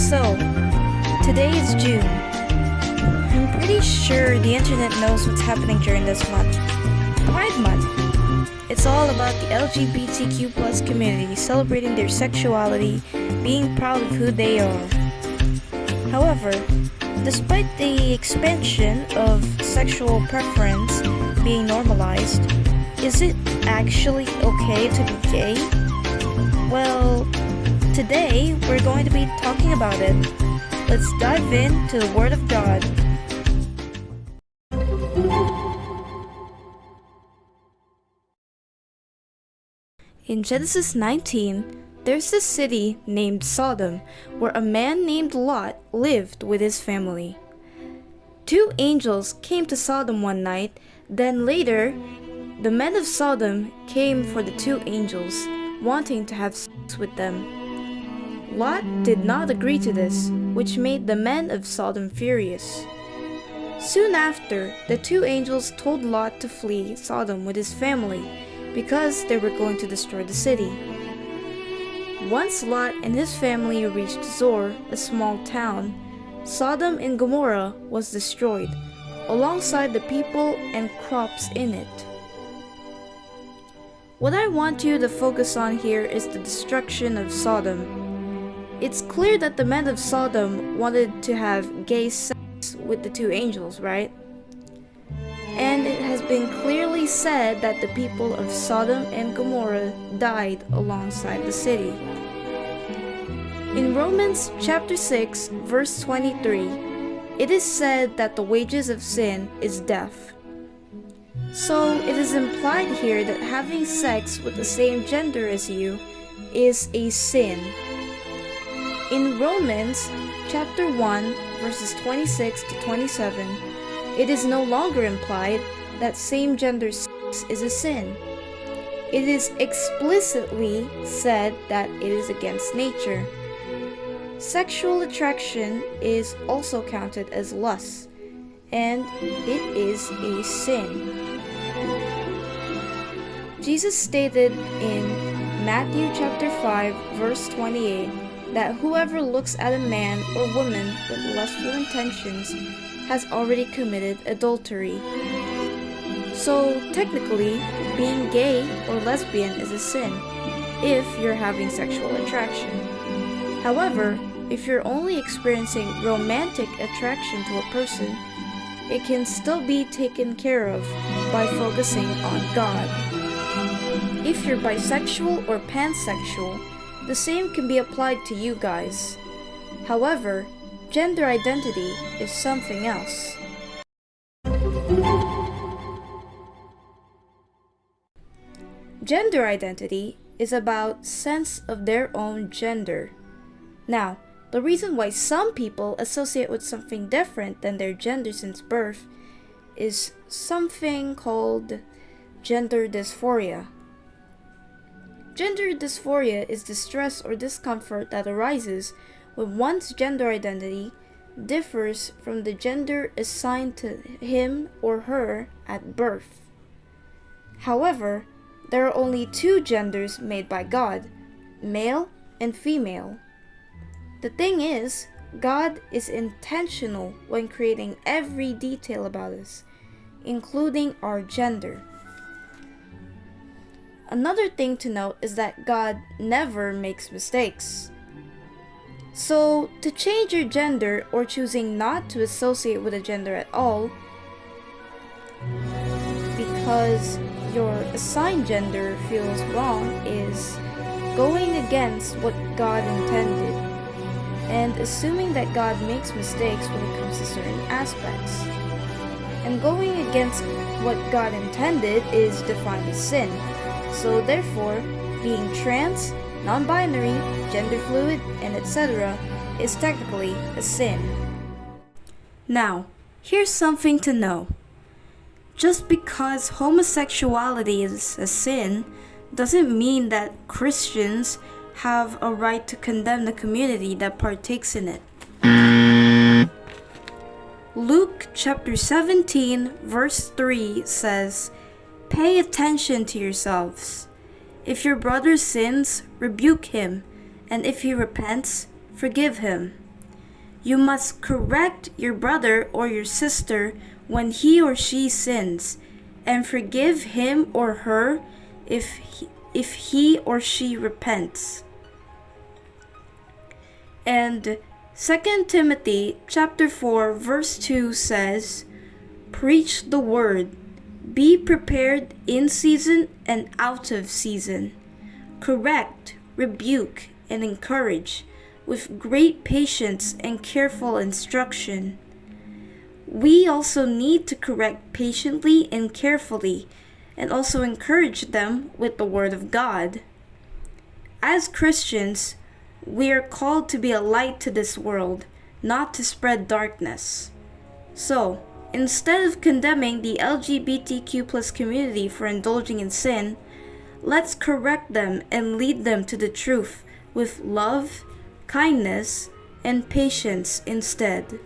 So, today is June. I'm pretty sure the internet knows what's happening during this month. Pride Month. It's all about the LGBTQ plus community celebrating their sexuality, being proud of who they are. However, despite the expansion of sexual preference being normalized, is it actually okay to be gay? Well, today we're going to be talking about it. Let's dive into the Word of God. In Genesis 19, there's a city named Sodom where a man named Lot lived with his family. Two angels came to Sodom one night, then later, the men of Sodom came for the two angels, wanting to have sex with them. Lot did not agree to this, which made the men of Sodom furious. Soon after, the two angels told Lot to flee Sodom with his family, because they were going to destroy the city. Once Lot and his family reached Zor, a small town, Sodom and Gomorrah was destroyed, alongside the people and crops in it. What I want you to focus on here is the destruction of Sodom. It's clear that the men of Sodom wanted to have gay sex with the two angels, right? And it has been clearly said that the people of Sodom and Gomorrah died alongside the city. In Romans chapter 6, verse 23, it is said that the wages of sin is death. So it is implied here that having sex with the same gender as you is a sin. In Romans chapter 1, verses 26 to 27, it is no longer implied that same-gender sex is a sin. It is explicitly said that it is against nature. Sexual attraction is also counted as lust, and it is a sin. Jesus stated in Matthew chapter 5, verse 28, that whoever looks at a man or woman with lustful intentions has already committed adultery. So technically, being gay or lesbian is a sin if you're having sexual attraction. However, if you're only experiencing romantic attraction to a person, it can still be taken care of by focusing on God. If you're bisexual or pansexual, the same can be applied to you guys. However, gender identity is something else. Gender identity is about sense of their own gender. Now, the reason why some people associate with something different than their gender since birth is something called gender dysphoria. Gender dysphoria is distress or discomfort that arises when one's gender identity differs from the gender assigned to him or her at birth. However, there are only two genders made by God, male and female. The thing is, God is intentional when creating every detail about us, including our gender. Another thing to note is that God never makes mistakes. So, to change your gender or choosing not to associate with a gender at all, because your assigned gender feels wrong, is going against what God intended, and assuming that God makes mistakes when it comes to certain aspects. And going against what God intended is defined as sin. So therefore, being trans, non-binary, gender fluid, and etc. is technically a sin. Now, here's something to know. Just because homosexuality is a sin doesn't mean that Christians have a right to condemn the community that partakes in it. Luke chapter 17 verse 3 says, "Pay attention to yourselves. If your brother sins, rebuke him, and if he repents, forgive him." You must correct your brother or your sister when he or she sins, and forgive him or her if he or she repents. And 2 Timothy chapter 4 verse 2 says, "Preach the word, be prepared in season and out of season. Correct, rebuke, and encourage with great patience and careful instruction." We also need to correct patiently and carefully, and also encourage them with the Word of God. As Christians, we are called to be a light to this world, not to spread darkness. So, instead of condemning the LGBTQ plus community for indulging in sin, let's correct them and lead them to the truth with love, kindness, and patience instead.